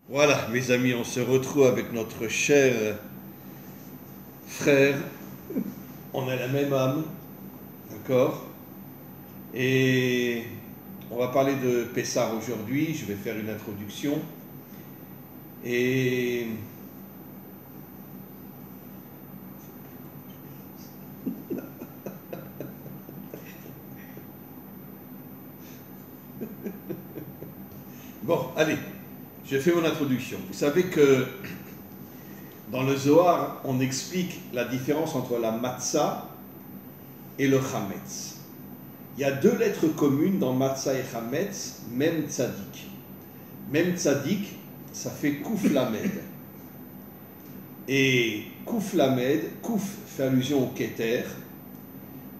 Voilà, mes amis, on se retrouve avec notre cher frère. On a la même âme, d'accord? Et on va parler de Pessah aujourd'hui. Je vais faire une introduction. Et bon, allez, je fais mon introduction. Vous savez que dans le Zohar, on explique la différence entre la matzah et le chametz. Il y a deux lettres communes dans matzah et chametz, même tzadik. Même tzadik, ça fait kouf lamed. Et kouf lamed, kouf fait allusion au keter,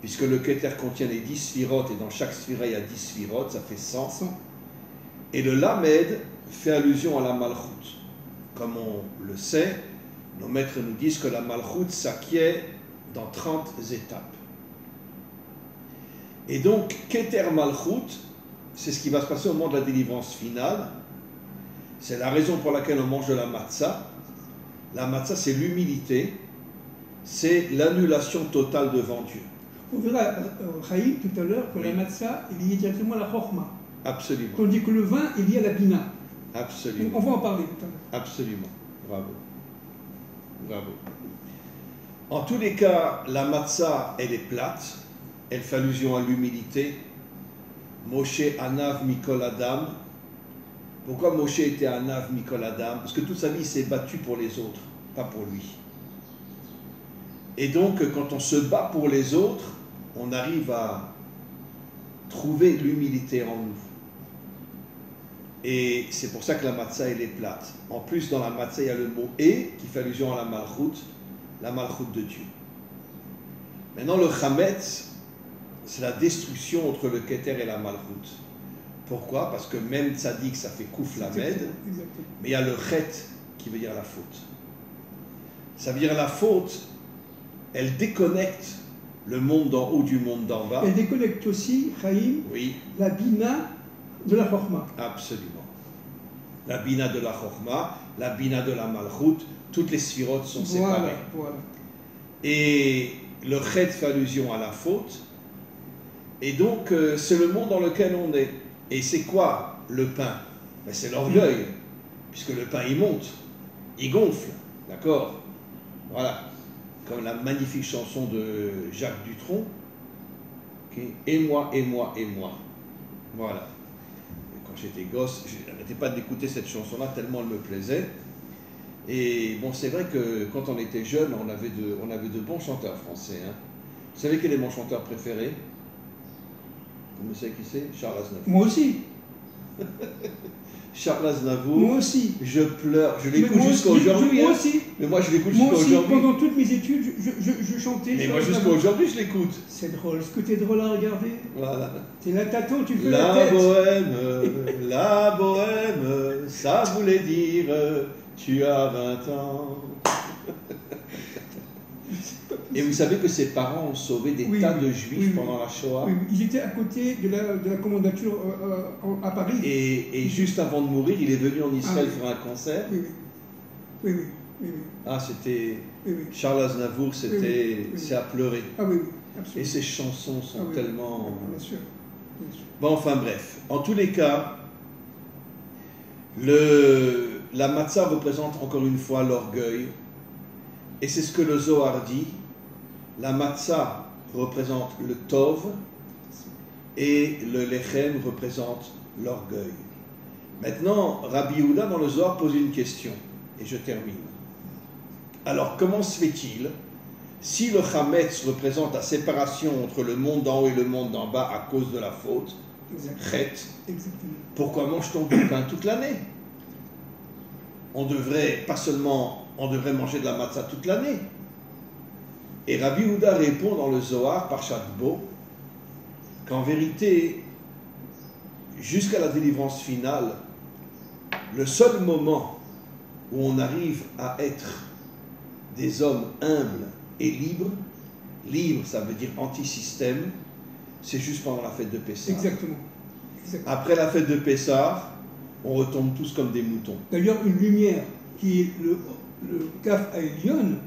puisque le keter contient les 10 sphirotes, et dans chaque sphira il y a 10 sphirotes, ça fait 100. Et le lamed fait allusion à la malchout. Comme on le sait, nos maîtres nous disent que la malchout s'acquiert dans 30 étapes. Et donc, keter malchout, c'est ce qui va se passer au moment de la délivrance finale. C'est la raison pour laquelle on mange de la matzah. La matzah, c'est l'humilité, c'est l'annulation totale devant Dieu. On verra, Chaim, tout à l'heure, que Oui. la matzah est liée directement à la chorma. Absolument. Qu'on dit que le vin est lié à la bina. Absolument. On va en parler tout à l'heure. Absolument. Bravo. Bravo. En tous les cas, la matzah, elle est plate. Elle fait allusion à l'humilité. Moshe Anav Mikol Adam. Pourquoi Moshe était Anav Mikol Adam? Parce que toute sa vie, il s'est battu pour les autres, pas pour lui. Et donc, quand on se bat pour les autres, on arrive à trouver l'humilité en nous. Et c'est pour ça que la matzah, elle est plate. En plus, dans la matzah, il y a le mot « et » qui fait allusion à la malchout de Dieu. Maintenant, le chametz, c'est la destruction entre le keter et la malchout. Pourquoi? Parce que même tzadik, ça fait kouf lamed, mais il y a le chet qui veut dire la faute. Ça veut dire la faute, elle déconnecte le monde d'en haut du monde d'en bas. Elle déconnecte aussi, Chaim, Oui, la bina de la chorma. absolument. La bina de la chorma, la bina de la malchout, toutes les sphirotes sont séparées. Voilà. Et le chet fait allusion à la faute. Et donc, c'est le monde dans lequel on est. Et c'est quoi le pain? Ben, c'est l'orgueil, puisque le pain, il monte, il gonfle, d'accord? Voilà, comme la magnifique chanson de Jacques Dutronc, okay? Et moi, et moi, et moi. Voilà. Et quand j'étais gosse, je n'arrêtais pas d'écouter cette chanson-là, tellement elle me plaisait. Et bon, c'est vrai que quand on était jeune, on avait de bons chanteurs français. Hein. Vous savez quel est mon chanteur préféré? Vous savez qui c'est? Charles Aznavour. Moi aussi. Charles Aznavour. Moi aussi. Je pleure. Je l'écoute Moi jusqu'à aussi, aujourd'hui. Moi Hein. aussi. Mais moi, je l'écoute Moi jusqu'à aussi, aujourd'hui. pendant toutes mes études, je chantais. Mais moi, jusqu'à aujourd'hui, je l'écoute. C'est drôle. Est-ce que t'es drôle à regarder? Voilà. T'es là, t'attends, tu fais La la tête. la bohème, ça voulait dire tu as 20 ans. Et vous savez que ses parents ont sauvé des tas de juifs pendant la Shoah. Oui, ils étaient à côté de la commandature à Paris. Et juste avant de mourir, il est venu en Israël faire un concert. Oui. Ah, c'était... Oui. Charles Aznavour, c'était... C'est à pleurer. Ah oui, absolument. Et ses chansons sont tellement... Bien sûr. Bon, enfin bref. En tous les cas, la matzah représente encore une fois l'orgueil. Et c'est ce que le Zohar dit. La matzah représente le tov et le lechem représente l'orgueil. Maintenant, Rabbi Yehuda dans le Zohar pose une question, et je termine. Alors, comment se fait-il, si le chametz représente la séparation entre le monde d'en haut et le monde d'en bas à cause de la faute, chet, pourquoi mange-t-on du pain toute l'année? On devrait manger de la matzah toute l'année. Et Rabbi Yehuda répond dans le Zohar, par Shatbo, qu'en vérité, jusqu'à la délivrance finale, le seul moment où on arrive à être des hommes humbles et libres, ça veut dire anti-système, c'est juste pendant la fête de Pessah. Exactement. Après la fête de Pessah, on retombe tous comme des moutons. D'ailleurs, une lumière qui est le Kaf Aelion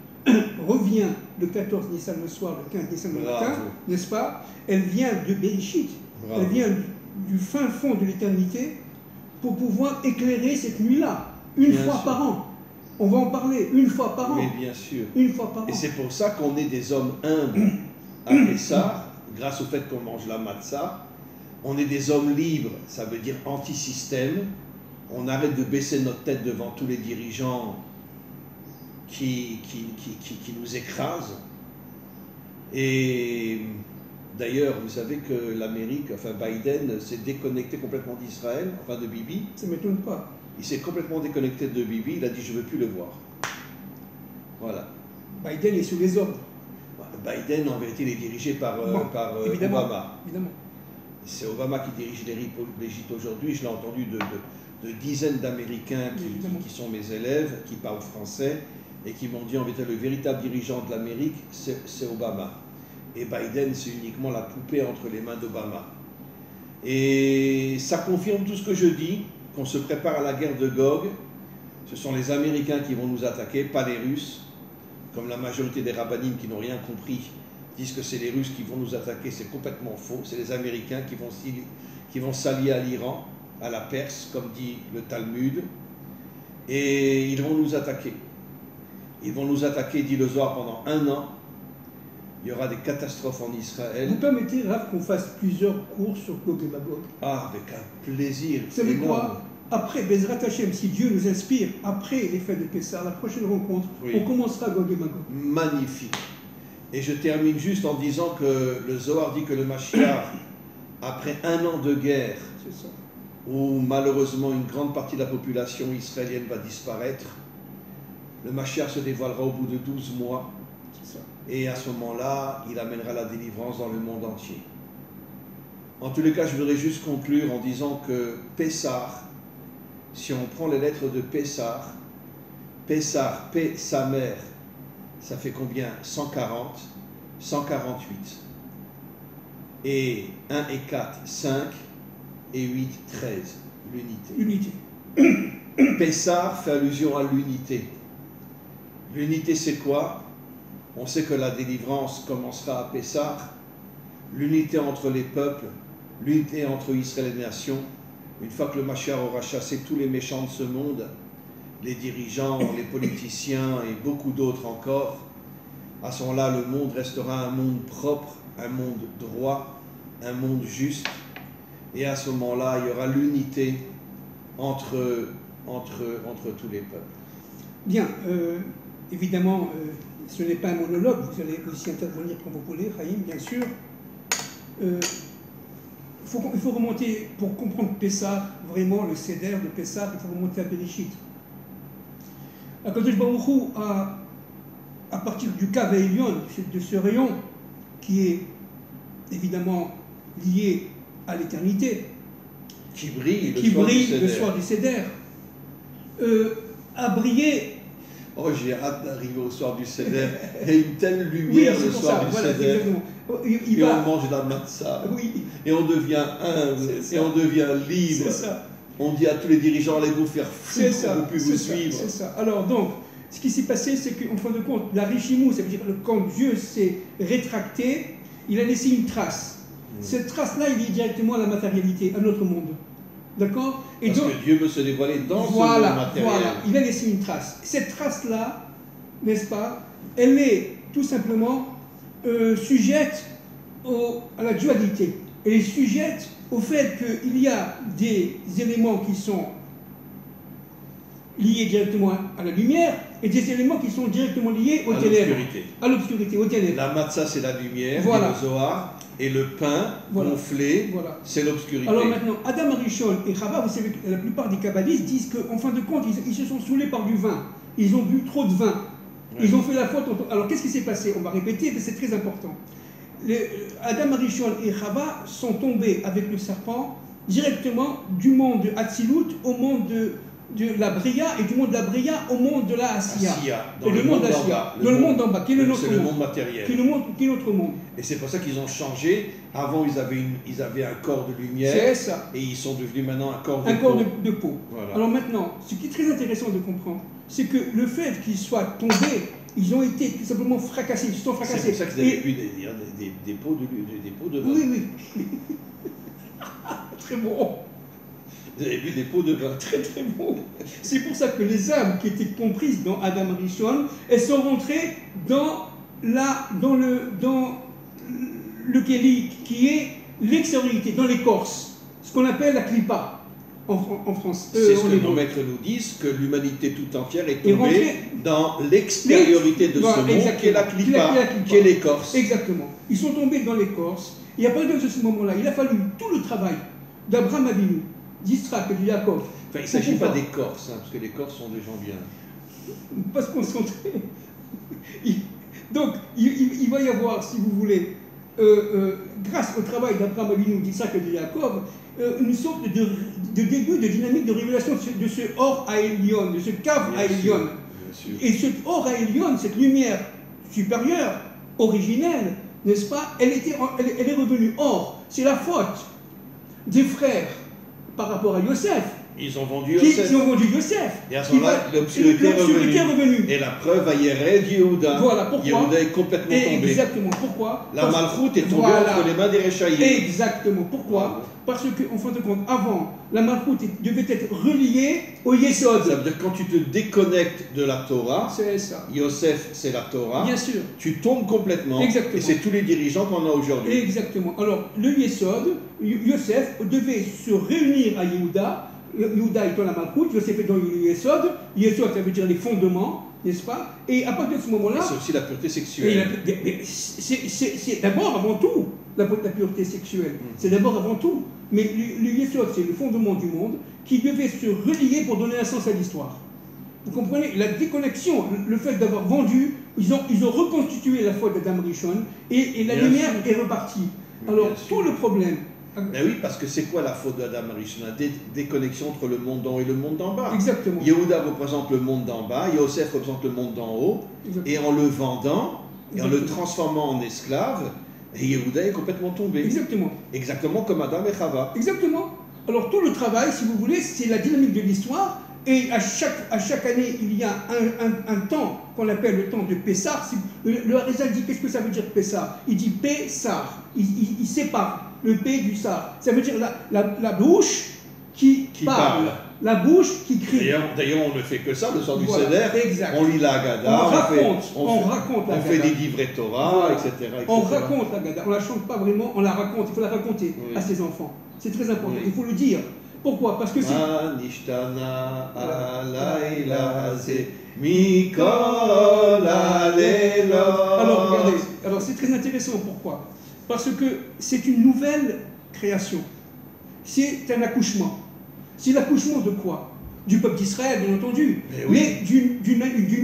revient le 14 Nissan le soir, le 15 Nissan le matin, n'est-ce pas? Elle vient de Bereshit, elle vient du fin fond de l'éternité pour pouvoir éclairer cette nuit-là, une fois par an. On va en parler, une fois par an. Mais bien sûr. Une fois par an. Et c'est pour ça qu'on est des hommes humbles à Pessah, grâce au fait qu'on mange la matzah. On est des hommes libres, ça veut dire anti-système. On arrête de baisser notre tête devant tous les dirigeants qui nous écrasent. Et d'ailleurs, vous savez que l'Amérique, enfin Biden, s'est déconnecté complètement d'Israël, enfin de Bibi. Ça ne m'étonne pas. Il s'est complètement déconnecté de Bibi, il a dit je ne veux plus le voir. Voilà. Biden est sous les ordres. Biden, en vérité, il est dirigé par Obama. Évidemment. C'est Obama qui dirige l'Égypte aujourd'hui. Je l'ai entendu de dizaines d'Américains qui sont mes élèves, qui parlent français, et qui m'ont dit en vérité, le véritable dirigeant de l'Amérique, c'est Obama. Et Biden, c'est uniquement la poupée entre les mains d'Obama. Et ça confirme tout ce que je dis, qu'on se prépare à la guerre de Gog. Ce sont les Américains qui vont nous attaquer, pas les Russes. Comme la majorité des rabbinim qui n'ont rien compris disent que c'est les Russes qui vont nous attaquer, c'est complètement faux. C'est les Américains qui vont s'allier à l'Iran, à la Perse, comme dit le Talmud. Et ils vont nous attaquer. Ils vont nous attaquer, dit le Zohar, pendant 1 an. Il y aura des catastrophes en Israël. Vous permettez, Rav, qu'on fasse plusieurs cours sur Gog et Magog? Ah, avec un plaisir. Vous savez énorme. quoi? Après, Bezrat Hashem, si Dieu nous inspire, après les fêtes de Pessah, la prochaine rencontre, Oui. on commencera Gog et Magog. Magnifique. Et je termine juste en disant que le Zohar dit que le Mashiach, après 1 an de guerre, C'est ça. où malheureusement une grande partie de la population israélienne va disparaître, le Mashiach se dévoilera au bout de 12 mois. C'est ça. Et à ce moment-là, il amènera la délivrance dans le monde entier. En tous les cas, je voudrais juste conclure en disant que Pessah, si on prend les lettres de Pessah, Pessah, P, sa mère, ça fait combien? 140, 148. Et 1 et 4, 5, et 8, 13, l'unité. Unité. Pessah fait allusion à l'unité. L'unité, c'est quoi? On sait que la délivrance commencera à Pessah. L'unité entre les peuples, l'unité entre Israël et les nations. Une fois que le Mashiach aura chassé tous les méchants de ce monde, les dirigeants, les politiciens et beaucoup d'autres encore, à ce moment-là, le monde restera un monde propre, un monde droit, un monde juste. Et à ce moment-là, il y aura l'unité entre tous les peuples. Bien, évidemment, ce n'est pas un monologue, vous allez aussi intervenir quand vous voulez, Chaim, bien sûr. Il faut remonter, pour comprendre Pessah, vraiment le Seder de Pessah, il faut remonter à Bereshit. Akadosh Baruch Hu, à partir du Kav Elyon, de ce rayon qui est évidemment lié à l'éternité, Qui brille le soir du Seder, a brillé. Oh, j'ai hâte d'arriver au soir du Seder. Il y a une telle lumière le soir du Seder. Et on mange la matzah. Oui. Et on devient humble. Et on devient libre. C'est ça. On dit à tous les dirigeants, allez vous faire foutre, on ne peut plus vous suivre. C'est ça. Alors donc, ce qui s'est passé, c'est qu'en fin de compte, la Richimou, ça veut dire que quand Dieu s'est rétracté, il a laissé une trace. Cette trace-là, il est directement à la matérialité, à notre monde. D'accord? Et parce donc, que Dieu veut se dévoiler dans ce monde matériel. Voilà, il a laissé une trace. Cette trace-là, n'est-ce pas, elle est tout simplement sujette à la dualité. Elle est sujette au fait qu'il y a des éléments qui sont liés directement à la lumière et des éléments qui sont directement liés aux ténèbres. À l'obscurité, aux ténèbres. La matzah, c'est la lumière, voilà. Le Zohar, et le pain gonflé, voilà. C'est l'obscurité. Alors maintenant, Adam Arishon et Chava, vous savez que la plupart des kabbalistes disent qu'en fin de compte, ils se sont saoulés par du vin. Ils ont bu trop de vin. Ils ont fait la faute. Alors qu'est-ce qui s'est passé? On va répéter, mais c'est très important. Adam Arishon et Chava sont tombés avec le serpent directement du monde de Hatzilut au monde de la Bria et du monde de la Bria au monde de la Asiya. Dans le monde d'en bas. Dans le monde d'en bas, qui est C'est le monde matériel. Qui est notre monde. Et c'est pour ça qu'ils ont changé. Avant, ils avaient un corps de lumière. C'est ça. Et ils sont devenus maintenant un corps de peau. Un corps de peau. Voilà. Alors maintenant, ce qui est très intéressant de comprendre, c'est que le fait qu'ils soient tombés, ils ont été tout simplement fracassés. Ils se sont fracassés. C'est pour ça que vous avez pu des pots de vin. Oui, oui. Très bon. Vous avez vu des pots de vin. Très très bon. C'est pour ça que les âmes qui étaient comprises dans Adam Rishon, elles sont rentrées dans le Kéli, qui est l'extériorité, dans l'écorce, ce qu'on appelle la klipa en France. C'est ce que nos maîtres nous disent, que l'humanité tout entière est tombée dans l'extériorité de ce monde, qui est la klipa, qui est l'écorce. Exactement. Ils sont tombés dans l'écorce. Et à partir de ce moment-là, il a fallu tout le travail d'Abraham Avinu, d'Israël et de Jacob. Enfin, il ne s'agit pas des Corses, hein, parce que les Corses sont des gens bien. Pas se concentrer. Donc, il va y avoir, si vous voulez, grâce au travail d'Abraham Avinu, d'Israël et de Jacob, une sorte de début de dynamique de révélation de ce Or Aelion, de ce Kav Aelion. Et ce Or Aelion, cette lumière supérieure, originelle, n'est-ce pas, elle est revenue. Or, c'est la faute des frères par rapport à Yosef. Ils ont vendu Yosef. Ils ont vendu Yosef. Et à ce moment-là, l'obscurité est revenue. Et la preuve à Yered Yehuda. Voilà pourquoi. Yehuda est complètement tombé. Exactement. Pourquoi? La Malchoute est tombée entre les mains des Réchaïm. Exactement. Pourquoi? Parce qu'en fin de compte, avant, la Malchoute devait être reliée au Yesod. Ça veut dire que quand tu te déconnectes de la Torah, c'est ça. Yosef, c'est la Torah. Bien sûr. Tu tombes complètement. Exactement. Et c'est tous les dirigeants qu'on a aujourd'hui. Exactement. Alors, le Yesod, Yosef devait se réunir à Yehuda. Yehuda étant la Malchoute, Yosef est dans le Yesod. Yesod, ça veut dire les fondements, n'est-ce pas? Et à partir de ce moment-là. C'est aussi la pureté sexuelle. C'est d'abord, avant tout, la pureté sexuelle. C'est d'abord, avant tout. Mais le Yesod, c'est le fondement du monde qui devait se relier pour donner un sens à l'histoire. Vous comprenez? La déconnexion, le fait d'avoir vendu, ils ont reconstitué la foi d'Adam Rishon et la lumière est repartie. Alors, tout le problème. Ben oui, parce que c'est quoi la faute d'Adam Rishon? La déconnexion entre le monde d'en haut et le monde d'en bas. Exactement. Yehuda représente le monde d'en bas, Yosef représente le monde d'en haut, et en le vendant, et en le transformant en esclave, Yehuda est complètement tombé. Exactement. Exactement comme Adam et Chava. Exactement. Alors tout le travail, si vous voulez, c'est la dynamique de l'histoire, et à chaque année, il y a un temps qu'on appelle le temps de Pessah. Le Harizal dit, qu'est-ce que ça veut dire Pessah? Il dit Pessah, il sépare le P du Sar. Ça veut dire la bouche qui parle, la bouche qui crie. D'ailleurs, on ne fait que ça le soir du Seder. On lit la Haggadah, on fait des livrets Torah, etc. On raconte la Haggadah, on ne la chante pas vraiment, on la raconte, il faut la raconter à ses enfants. C'est très important, il faut le dire. Pourquoi? Parce que c'est... Alors regardez, c'est très intéressant, pourquoi? Parce que c'est une nouvelle création. C'est un accouchement. C'est l'accouchement de quoi? Du peuple d'Israël, bien entendu, mais d'une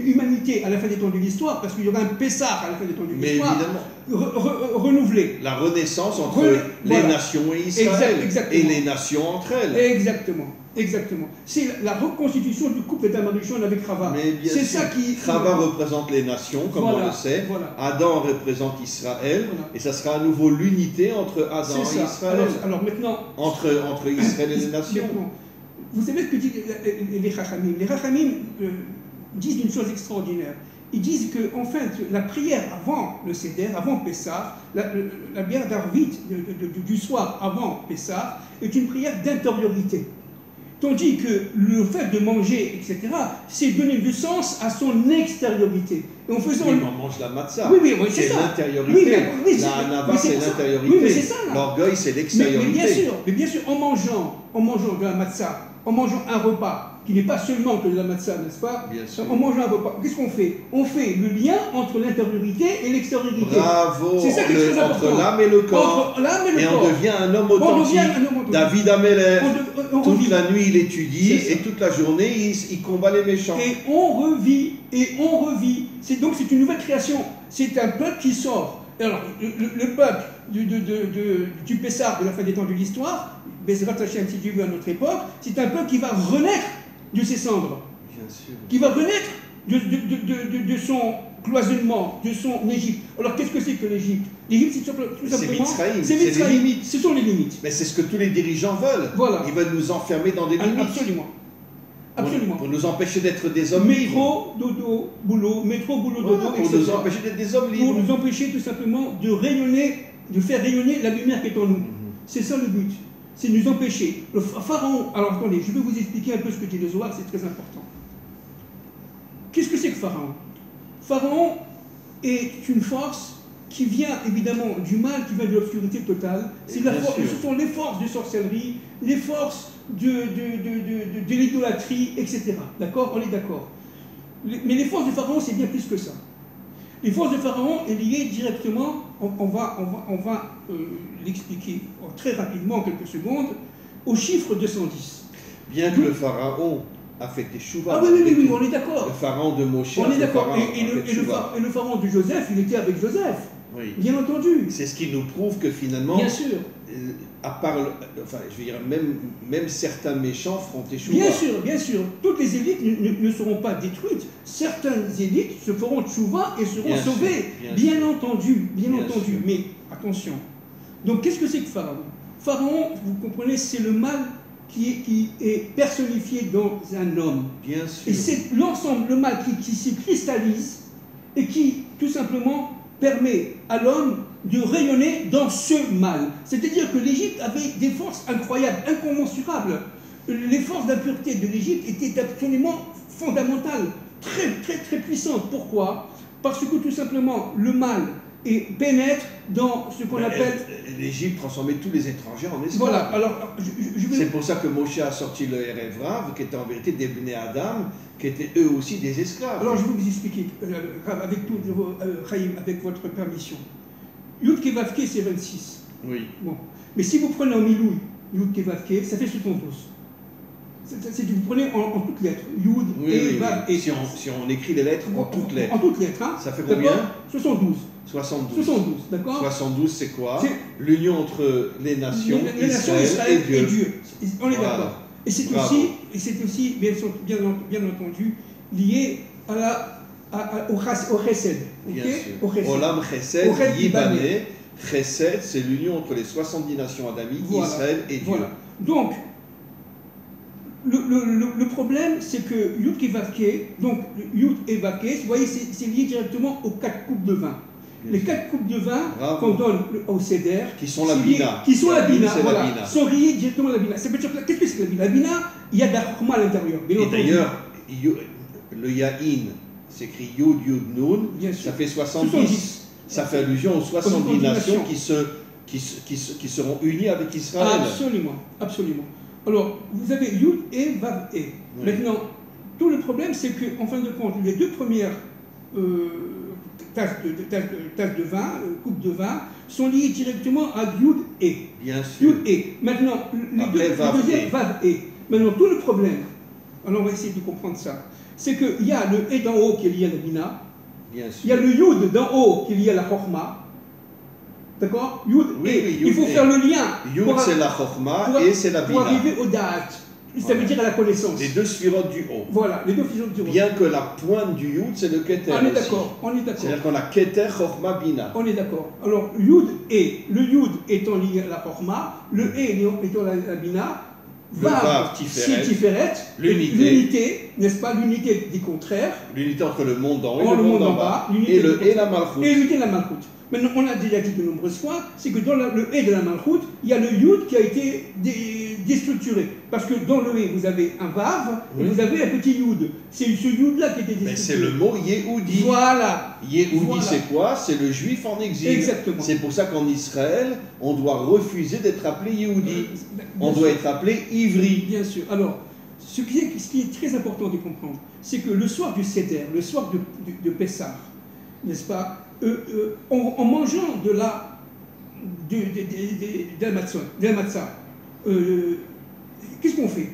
humanité à la fin des temps de l'histoire, parce qu'il y aura un Pessah à la fin des temps de l'histoire, renouvelé. La renaissance entre les nations et Israël, et les nations entre elles. Exactement. Exactement. C'est la reconstitution du couple d'Adam Rishon avec Chava. C'est ça qui... Chava représente les nations, comme on le sait. Adam représente Israël. Et ça sera à nouveau l'unité entre Adam et Israël. Alors maintenant... Entre Israël et les nations. Vous savez ce que disent les Chachamim? Les Chachamim disent une chose extraordinaire. Ils disent que, en fait, la prière avant le Seder, avant Pessah, la bière d'Arvit du soir avant Pessah, est une prière d'intériorité. Tandis que le fait de manger, etc., c'est donner du sens à son extériorité. Et en faisant... Oui, on mange la matzah. Oui, c'est ça. L'intériorité. La hanava, c'est l'intériorité. Oui, mais c'est ça. L'orgueil, c'est l'extériorité. Mais bien sûr, en mangeant de la matzah, en mangeant un repas, qui n'est pas seulement que de la matzah, n'est-ce pas? Bien sûr. En mangeant un repas, qu'est-ce qu'on fait? On fait le lien entre l'intériorité et l'extériorité. Bravo. C'est ça qui est très important. Entre l'âme et le corps. Et on devient un homme authentique. David Ameller, toute la nuit il étudie et toute la journée il combat les méchants. Et on revit. Donc c'est une nouvelle création. C'est un peuple qui sort. Alors, le peuple du Pessah de la fin des temps de l'histoire, Bezrat Hashem, si Dieu veut, à notre époque, c'est un peuple qui va renaître de ses cendres, Bien sûr. qui va renaître de son cloisonnement, de son Égypte. Alors qu'est-ce que c'est que l'Égypte? L'Égypte, c'est tout simplement... Mitzrayim, c'est les Mitzrayim, limites. ce sont les limites. Mais c'est ce que tous les dirigeants veulent. Voilà. Ils veulent nous enfermer dans des limites. Absolument. Absolument. Pour nous empêcher d'être des hommes libres. Métro, dodo, boulot, métro, boulot, dodo, Pour etc. nous empêcher d'être des hommes libres. Pour nous empêcher tout simplement de rayonner, de faire rayonner la lumière qui est en nous. C'est ça le but. C'est nous empêcher. Le pharaon, alors attendez, je vais vous expliquer un peu ce que dit le Zohar, c'est très important. Qu'est-ce que c'est que Pharaon? Pharaon est une force qui vient évidemment du mal, qui vient de l'obscurité totale. Ce sont les forces de sorcellerie, les forces de l'idolâtrie, etc. D'accord? On est d'accord. Mais les forces de Pharaon, c'est bien plus que ça. Les forces de Pharaon est liées directement, on va l'expliquer très rapidement, en quelques secondes, au chiffre 210. Bien que le pharaon a fait teshuva. Ah oui, on est d'accord. Le pharaon de Moshe. On est d'accord. Et le pharaon de Joseph, il était avec Joseph. Oui. Bien entendu. C'est ce qui nous prouve que finalement, bien sûr, à part, enfin, je veux dire, même certains méchants feront teshuva. Bien sûr. Toutes les élites ne seront pas détruites. Certaines élites se feront teshuva et seront sauvées. Bien entendu. Mais attention. Donc, qu'est-ce que c'est que Pharaon? Pharaon, vous comprenez, c'est le mal qui est personnifié dans un homme. Bien sûr. Et c'est l'ensemble, le mal qui se cristallise et qui, tout simplement, permet à l'homme de rayonner dans ce mal. C'est-à-dire que l'Égypte avait des forces incroyables, incommensurables. Les forces d'impureté de l'Égypte étaient absolument fondamentales, très puissantes. Pourquoi? Parce que tout simplement, le mal pénètre dans ce qu'on appelle... L'Égypte transformait tous les étrangers en esclaves. Voilà, alors... C'est pour ça que Moshe a sorti le Erev Rav, qui était en vérité des Bnei Adam, qui étaient eux aussi des esclaves. Alors je vais vous expliquer, avec tout, Chaim, avec votre permission. Yud Kevavke, c'est 26. Oui. Bon. Mais si vous prenez en Milouï, Yud Kevavke, ça fait 72. C'est que vous prenez en toutes lettres. Yud, Vav, et... Si on écrit les lettres en toutes lettres. En toutes lettres, hein. Ça fait combien? 72. 72, d'accord. 72, c'est quoi? L'union entre les nations, Israël et Dieu. On est voilà. d'accord. Et c'est aussi, bien entendu, lié au chesed. Bien sûr. Olam chesed, Yibaneh. Chesed, c'est l'union entre les 70 nations adamiques, Israël et Dieu. Voilà. Donc, le problème, c'est que Yud Kevavke, donc Yud et Vavke, vous voyez, c'est lié directement aux 4 coupes de vin. Les 4 coupes de vin qu'on donne au Seder, qui sont la Bina. Qui sont la Bina, voilà, sont liées directement à la Bina. Qu'est-ce que c'est que la Bina? La Bina, il y a de la Chokma à l'intérieur. Et d'ailleurs, le Yahin s'écrit Yud, Yud, Nun, ça fait 70. Ça fait allusion aux 70 nations qui seront unies avec Israël. Absolument. Alors, vous avez Yud et Vav et. Oui. Maintenant, tout le problème, c'est qu'en fin de compte, les deux premières tasses de vin, coupes de vin, sont liées directement à Yud et. Bien sûr. Yud et. Maintenant, le deuxième Vav et. Maintenant, tout le problème, alors on va essayer de comprendre ça, c'est qu'il y a le et d'en haut qui est lié à la Bina. Bien sûr. Il y a le Yud d'en haut qui est lié à la Chokma. D'accord? Yud et. Il faut faire le lien. Yud, c'est la Chokma et c'est la Bina. Pour arriver au Da'at. Ça veut dire à la connaissance. Les deux sphirotes du haut. Voilà, les deux sphirotes du haut. Bien que la pointe du Yud, c'est le Keter. On est d'accord. C'est-à-dire qu'on a Keter, Chokma, Bina. On est d'accord. Alors, Yud et. Le Yud étant lié à la Chokma, le E étant la Bina, Vav, Tiferet, l'unité, n'est-ce pas, l'unité des contraires. L'unité entre le monde d'en haut et le monde en bas. Et la Malchut. Et l'unité de la Malchut. Maintenant, on a déjà dit de nombreuses fois, c'est que dans le E de la Malchut, il y a le Yud qui a été déstructuré. Parce que dans le E, vous avez un Vav, et vous avez un petit Yud. C'est ce Yud-là qui a été déstructuré. Mais c'est le mot Yehoudi. Voilà. Yehoudi, c'est quoi? C'est le juif en exil. Exactement. C'est pour ça qu'en Israël, on doit refuser d'être appelé Yehoudi. On doit être appelé Ivri. Bien sûr. Alors, ce qui est très important de comprendre, c'est que le soir du Seder, le soir de Pessah, n'est-ce pas, en mangeant de la matzah, qu'est-ce qu'on fait?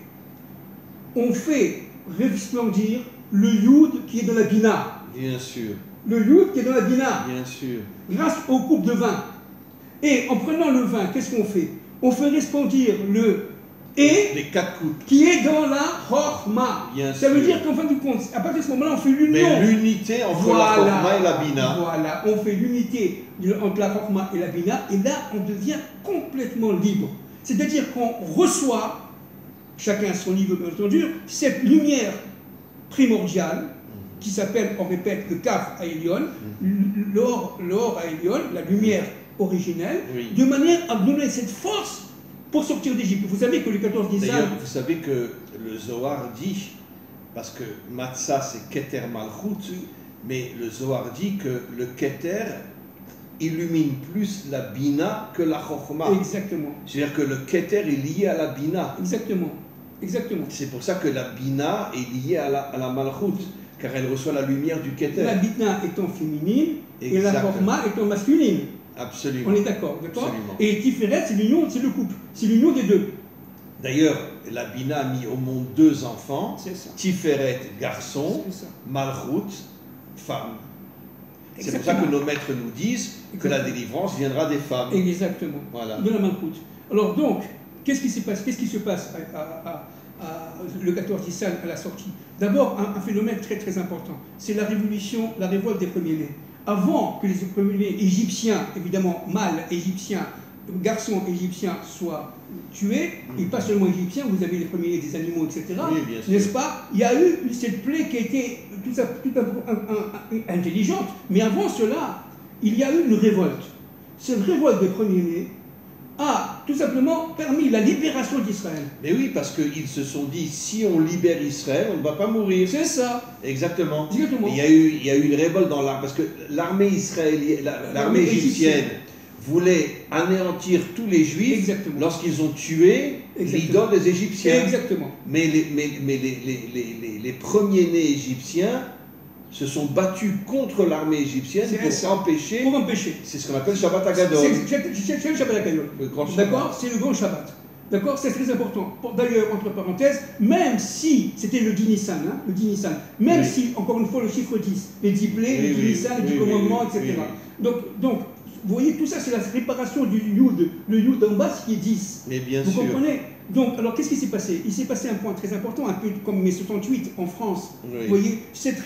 On fait resplendir le Yud qui est dans la Bina. Bien sûr. Le Yud qui est dans la Bina. Bien sûr. Grâce aux coupes de vin. Et en prenant le vin, qu'est-ce qu'on fait? On fait resplendir le et les 4 coupes. qui est dans la Chorma. Ça veut dire qu'en fin de compte, à partir de ce moment-là, on fait l'union. Mais l'unité entre la Chorma et la Bina. Voilà, on fait l'unité entre la Chorma et la Bina, et là, on devient complètement libre. C'est-à-dire qu'on reçoit, chacun à son niveau bien entendu, cette lumière primordiale, qui s'appelle, on répète, le Kaf Aelion, l'or Aelion, la lumière originelle, de manière à donner cette force pour sortir d'Égypte. Vous savez que le 14 Nissan... D'ailleurs, vous savez que le Zohar dit, parce que Matzah c'est Keter Malchut, mais le Zohar dit que le Keter illumine plus la Bina que la Chochma. Exactement. C'est-à-dire que le Keter est lié à la Bina. Exactement. Exactement. C'est pour ça que la Bina est liée à la Malchut, car elle reçoit la lumière du Keter. La Bina étant féminine, Exactement. Et la Chochma étant masculine. Absolument. On est d'accord, d'accord. Absolument. Et Tiferet, c'est l'union, c'est le couple, c'est l'union des deux. D'ailleurs, la Bina a mis au monde 2 enfants, Tiferet, garçon, Malchut, femme. C'est pour ça que nos maîtres nous disent que la délivrance viendra des femmes. Exactement. Voilà. De la Malchut. Alors donc, qu'est-ce qui se passe le 14 Nissan à la sortie? D'abord, un phénomène très très important, c'est la révolution, la révolte des premiers-nés. Avant que les premiers-nés égyptiens, évidemment mâles égyptiens, garçons égyptiens soient tués, et pas seulement égyptiens, vous avez les premiers-nés des animaux, etc. Oui, n'est-ce pas? Il y a eu cette plaie qui a été tout intelligente, mais avant cela, il y a eu une révolte. Cette révolte des premiers-nés a tout simplement permis la libération d'Israël. Mais oui, parce qu'ils se sont dit, si on libère Israël, on ne va pas mourir. C'est ça. Exactement. Exactement. Il y a eu une révolte dans l'armée, parce que l'armée israélienne, l'armée égyptienne voulait anéantir tous les Juifs lorsqu'ils ont tué l'idole des Égyptiens. Exactement. Mais les premiers-nés égyptiens se sont battus contre l'armée égyptienne pour empêcher. C'est ce qu'on appelle Shabbat Hagadol. C'est le Shabbat Hagadol. D'accord, c'est le grand Shabbat. D'accord, c'est très important. D'ailleurs, entre parenthèses, même si c'était le 10 Nissan, même si, encore une fois, le chiffre 10, les 10 plaies, les 10 Nissan, les 10 commandements, etc. Donc, vous voyez, tout ça, c'est la réparation du Yud. Le Yud en bas, qui est 10. Mais bien vous sûr. comprenez? Donc, alors, qu'est-ce qui s'est passé? Il s'est passé un point très important, un peu comme mai 68 en France. Oui. Vous voyez, cette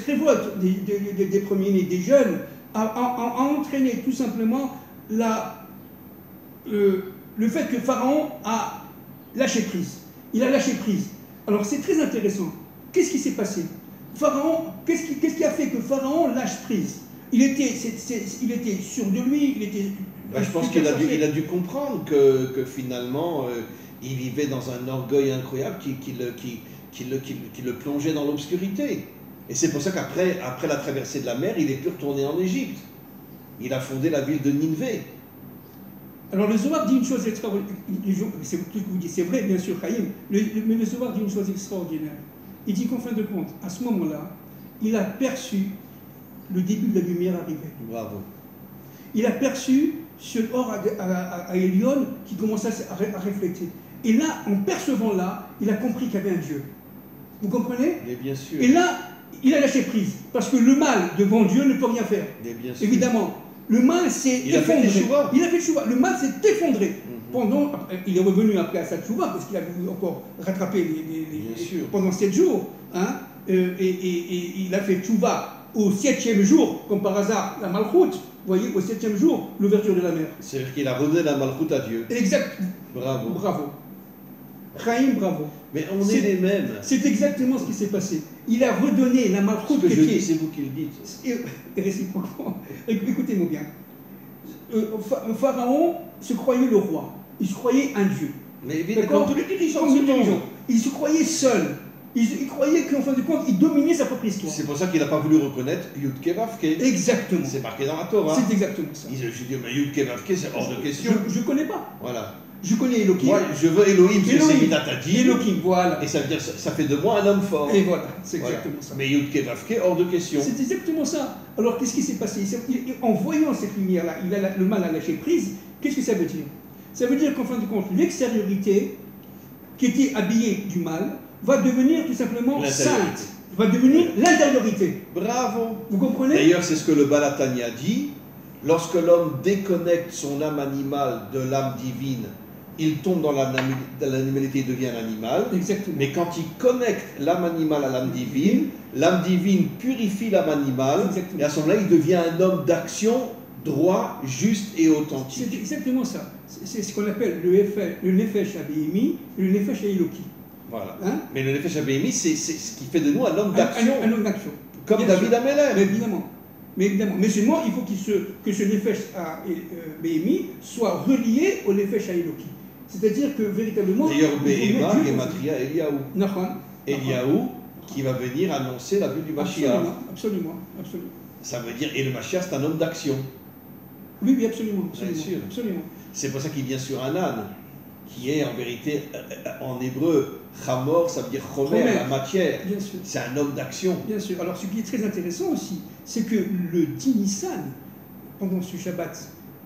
révolte des premiers-nés, des jeunes, a entraîné tout simplement le fait que Pharaon a lâché prise. Il a lâché prise. Alors, c'est très intéressant. Qu'est-ce qui s'est passé? Pharaon, qu'est-ce qui a fait que Pharaon lâche prise? Il était sûr de lui, il était... je pense qu'il a dû comprendre que finalement, il vivait dans un orgueil incroyable qui le plongeait dans l'obscurité. Et c'est pour ça qu'après la traversée de la mer, il est pu retourner en Égypte. Il a fondé la ville de Nineveh. Alors le Zohar dit une chose extraordinaire. C'est vrai, bien sûr, Chaim, mais le Zohar dit une chose extraordinaire. Il dit qu'en fin de compte, à ce moment-là, il a perçu le début de la lumière arriver. Bravo. Il a perçu ce or à Elion qui commençait à refléter. Et là, en percevant là, il a compris qu'il y avait un Dieu. Vous comprenez? Mais bien sûr. Et là, il a lâché prise. Parce que le mal devant Dieu ne peut rien faire. Mais bien sûr. Évidemment. Le mal s'est effondré. Il a fait le chouva. Le mal s'est effondré. Il est revenu après à sa chouva parce qu'il a voulu encore rattraper pendant 7 jours. Hein, et il a fait chouva au 7e jour, comme par hasard, la Malchut. Vous voyez, au 7e jour, l'ouverture de la mer. C'est-à-dire qu'il a redonné la Malchut à Dieu. Exact. Bravo. Bravo. Chaim, bravo. Mais on est les mêmes. C'est exactement ce qui s'est passé. Il a redonné la Malchut. Ce que je dis, c'est vous qui le dites. Et réciproquement. Écoutez-moi bien. Pharaon se croyait le roi. Il se croyait un dieu. Mais évidemment, comme tous les dirigeants. Il se croyait seul. Il croyait qu'en fin de compte, il dominait sa propre histoire. C'est pour ça qu'il n'a pas voulu reconnaître Yud-Ke Vav-Ke. Exactement. C'est marqué dans la Torah. C'est exactement ça. Je dis, mais Yud-Ke Vav-Ke, c'est hors de question. Je ne connais pas. Voilà. Je connais Elohim. Moi, je veux Elohim, parce que c'est Midatadi. Elohim, voilà. Et ça veut dire, ça fait de moi un homme fort. Et voilà, c'est exactement ça. Mais Yud-Ke Vav-Ke, hors de question. C'est exactement ça. Alors, qu'est-ce qui s'est passé? En voyant cette lumière-là, le mal a lâché prise. Qu'est-ce que ça veut dire? Ça veut dire qu'en fin de compte, l'extériorité, qui était habillée du mal, va devenir tout simplement sainte, va devenir l'intériorité. Bravo. Vous comprenez? D'ailleurs, c'est ce que le Balatania dit. Lorsque l'homme déconnecte son âme animale de l'âme divine il tombe dans l'animalité, il devient un animal. Exactement. Mais quand il connecte l'âme animale à l'âme divine purifie l'âme animale. Exactement. Et à ce moment-là, il devient un homme d'action droit, juste et authentique. C'est exactement ça. C'est ce qu'on appelle le Nefesh Abéhimi et le Nefesh Eloki. Voilà. Hein? Mais le Nefesh Abéhimi, c'est ce qui fait de nous un homme d'action. Un homme d'action. Comme Bien David sûr. Ameller. Mais évidemment. Mais seulement, il faut que ce Nefesh Abéhimi soit relié au Nefesh Eloki. C'est-à-dire que véritablement. D'ailleurs, Béhéma, Gematria, Eliaou. Nahon. Eliaou, qui va venir annoncer la venue du Mashiach. Absolument. Ça veut dire, et le Mashiach, c'est un homme d'action. Oui, absolument. Bien sûr. Absolument. C'est pour ça qu'il vient sur un âne, qui est en vérité, en hébreu, Chamor, ça veut dire Chomer, la matière. Bien sûr. C'est un homme d'action. Bien sûr. Alors, ce qui est très intéressant aussi, c'est que le 10 Nissan, pendant ce Shabbat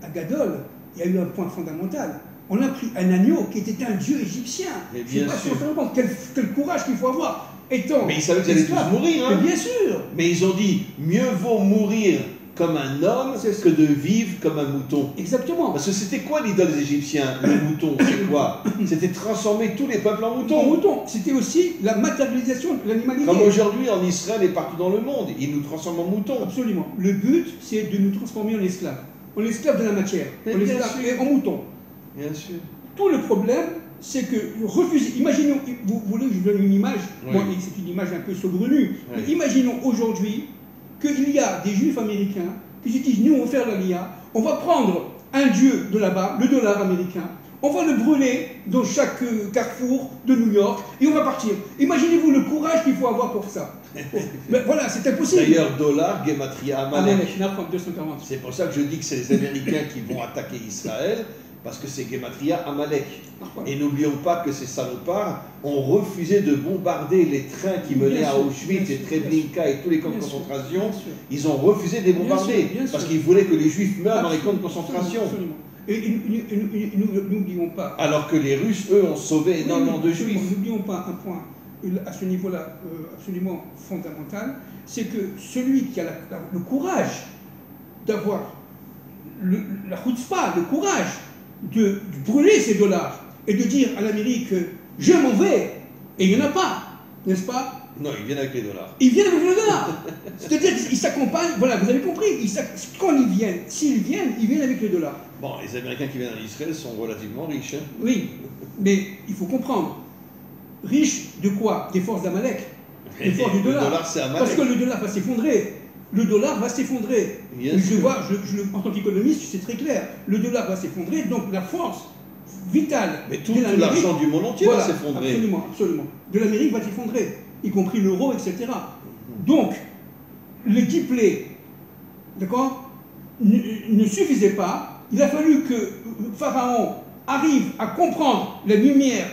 à Gadol, il y a eu un point fondamental. On a pris un agneau qui était un dieu égyptien. Mais Je ne sais pas si on se rend compte quel courage qu'il faut avoir. Étant mais ils savaient qu'ils allaient tous mourir. Hein. Mais bien sûr. Mais ils ont dit, mieux vaut mourir comme un homme que de vivre comme un mouton. Exactement. Parce que c'était quoi l'idole des Égyptiens, le mouton? C'est quoi? C'était transformer tous les peuples en moutons. En mouton. C'était aussi la matérialisation de l'animalité. Comme aujourd'hui en Israël et partout dans le monde, ils nous transforment en moutons. Absolument. Le but, c'est de nous transformer en esclaves. En esclaves de la matière. Mais en esclaves et en moutons. Bien sûr. Tout le problème, c'est que refuser. Imaginons, vous voulez que je donne une image, oui. Bon, c'est une image un peu saugrenue, oui. Mais imaginons aujourd'hui qu'il y a des juifs américains qui se disent, nous on va faire la LIA, on va prendre un dieu de là-bas, le dollar américain, on va le brûler dans chaque carrefour de New York et on va partir. Imaginez-vous le courage qu'il faut avoir pour ça. Mais voilà, c'est impossible. D'ailleurs, dollar, Gematria, Amalek. 240. C'est pour ça que je dis que c'est les Américains qui vont attaquer Israël, parce que c'est Gematria, Amalek. Et n'oublions pas que ces salopards ont refusé de bombarder les trains qui menaient à Auschwitz et Treblinka et tous les camps de concentration. Ils ont refusé de les bombarder parce qu'ils voulaient que les Juifs meurent dans les camps de concentration. Absolument. Et n'oublions pas. Alors que les Russes, eux, ont sauvé énormément de Juifs. N'oublions pas un point à ce niveau-là absolument fondamental, c'est que celui qui a le courage d'avoir la chutzpah, le courage de brûler ces dollars et de dire à l'Amérique je m'en vais, et il n'y en a pas, n'est-ce pas? Non, ils viennent avec les dollars. Ils viennent avec les dollars. C'est-à-dire qu'ils s'accompagnent, voilà, vous avez compris, quand ils viennent, s'ils viennent, ils viennent avec les dollars. Bon, les Américains qui viennent en Israël sont relativement riches. Hein. Oui, mais il faut comprendre, riches de quoi? Des forces d'Amalek, des forces du dollar. Le dollar, c'est Amalek. Parce que le dollar va s'effondrer. Le dollar va s'effondrer. En tant qu'économiste, c'est très clair. Le dollar va s'effondrer, donc la force vitale. Mais tout l'argent du monde entier va s'effondrer. Absolument. De l'Amérique va s'effondrer, y compris l'euro, etc. Donc, le diplé, d'accord, ne suffisait pas. Il a fallu que Pharaon arrive à comprendre la lumière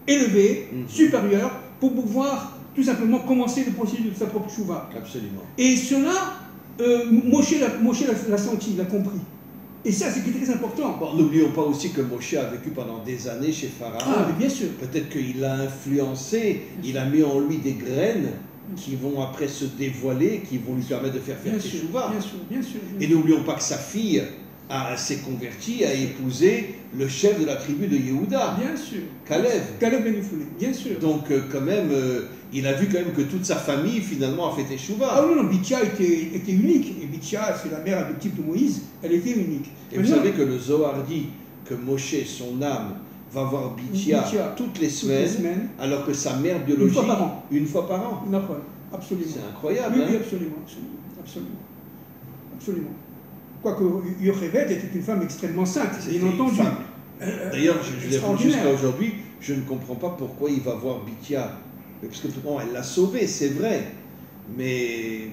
élevée, supérieure, pour pouvoir tout simplement commencer le processus de sa propre chouva. Absolument. Et cela, Moshe l'a senti, l'a compris. Et ça, c'est très important. Bon, n'oublions pas aussi que Moshe a vécu pendant des années chez Pharaon. Ah, mais bien sûr. Peut-être qu'il l'a influencé, il a mis en lui des graines qui vont après se dévoiler, qui vont lui permettre de faire teshuva. Bien sûr. Et n'oublions pas que sa fille s'est convertie, a épousé le chef de la tribu de Yehuda. Bien sûr. Caleb. Caleb Ben Yefouné, bien sûr. Donc quand même, il a vu quand même que toute sa famille finalement a fait teshuva. Ah non, Bithia était unique. Et Bithia, c'est la mère adoptive de Moïse, elle était unique. Et vous savez que le Zohar dit que Moshe, son âme, va voir Bithia toutes les semaines, alors que sa mère biologique... Une fois par an. Absolument. C'est incroyable. Oui, absolument. Quoique Yocheved était une femme extrêmement sainte, bien entendu. D'ailleurs, je l'ai vu jusqu'à aujourd'hui, je ne comprends pas pourquoi il va voir Bithia. Parce que bon, elle l'a sauvé, c'est vrai. Mais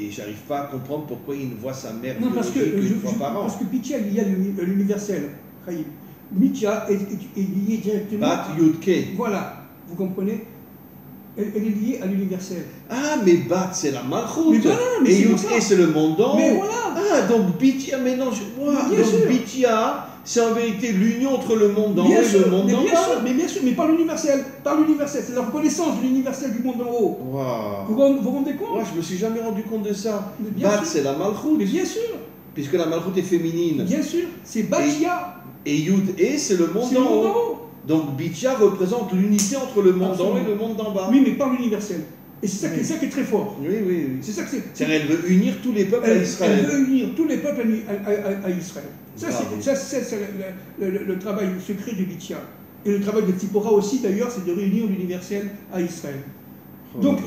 j'arrive pas à comprendre pourquoi il ne voit sa mère biologique qu'une fois par an. Parce que Bithia est liée à l'universel. Bithia est liée directement... Bat Yudke. Voilà, vous comprenez? Elle est liée à l'universel. Ah, mais Bat, c'est la Malchut. Mais et Yudke, c'est le monde d'en haut. Mais voilà. Ah, donc Bithia, mais non, donc Bithia, c'est en vérité l'union entre le monde d'en haut et le monde d'en bas. Mais bien sûr, mais par l'universel. C'est la reconnaissance de l'universel du monde d'en haut. Wow. Vous vous rendez compte? Moi, je me suis jamais rendu compte de ça. Bat, c'est la Malchut. Mais bien sûr. Puisque la Malchut est féminine. Bien sûr, c'est Bathia. Et Yud E, c'est le monde d'en haut. Donc Bitya représente l'unité entre le monde d'en haut et le monde d'en bas. Oui, mais pas l'universel. Et c'est ça, qui est très fort. Oui, oui, oui. C'est ça que c'est. C'est-à-dire elle veut unir tous les peuples à Israël. Elle veut unir tous les peuples à Israël. Ça, c'est le travail secret de Bitya. Et le travail de Tzipora aussi, d'ailleurs, c'est de réunir l'universel à Israël. Donc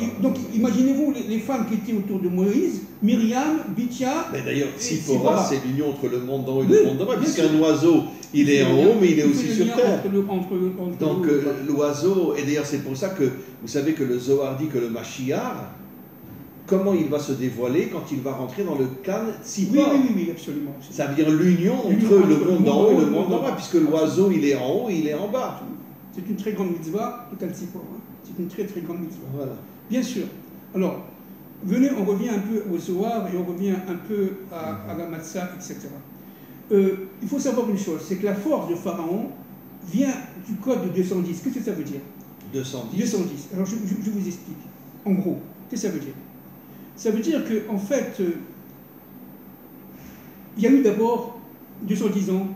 imaginez-vous les femmes qui étaient autour de Moïse, Myriam, Bitya. Mais d'ailleurs, Tzipora, c'est l'union entre le monde d'en haut et le monde d'en bas, puisqu'un oiseau, il est en haut, mais il est aussi sur terre. Donc l'oiseau, et d'ailleurs c'est pour ça que vous savez que le Zohar dit que le Mashiach, comment il va se dévoiler quand il va rentrer dans le Kan Tzipor. Oui, absolument. Ça veut dire l'union entre le monde d'en haut et le monde d'en bas, puisque l'oiseau, il est en haut et il est en bas. C'est une très grande mitzvah, le Kan Tzipor. C'est une très très grande mitzvah. Voilà. Bien sûr. Alors, venez, on revient un peu au Zohar et on revient un peu à la Matzah, etc. Il faut savoir une chose, c'est que la force de Pharaon vient du code de 210. Qu'est-ce que ça veut dire? 210. 210. Alors, je vous explique. En gros, qu'est-ce que ça veut dire? Ça veut dire qu'en fait, il y a eu d'abord 210 ans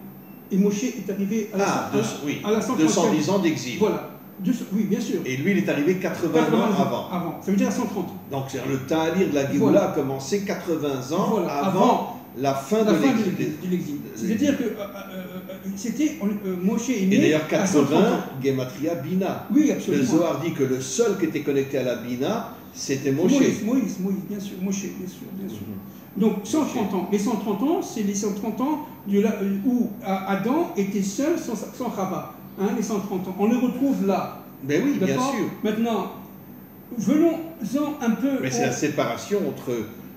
et Moshe est arrivé à la 130e. 210 ans d'exil. Voilà. Oui, bien sûr. Et lui, il est arrivé 80 ans avant. Ça veut dire à 130 ans. Donc, le Ta'alir de la Géoula a commencé 80 ans avant la fin de l'exil. C'est-à-dire que c'était Moshe est né. Et d'ailleurs, 80, Gematria Bina. Oui, absolument. Le Zohar dit que le seul qui était connecté à la Bina, c'était Moshe. Moïse, bien sûr. Moshe, bien sûr. Donc 130 ans. Les 130 ans, c'est les 130 ans où Adam était seul sans Chava. Les 130 ans. On le retrouve là. Ben oui, bien sûr. Maintenant, venons-en un peu. Mais c'est la séparation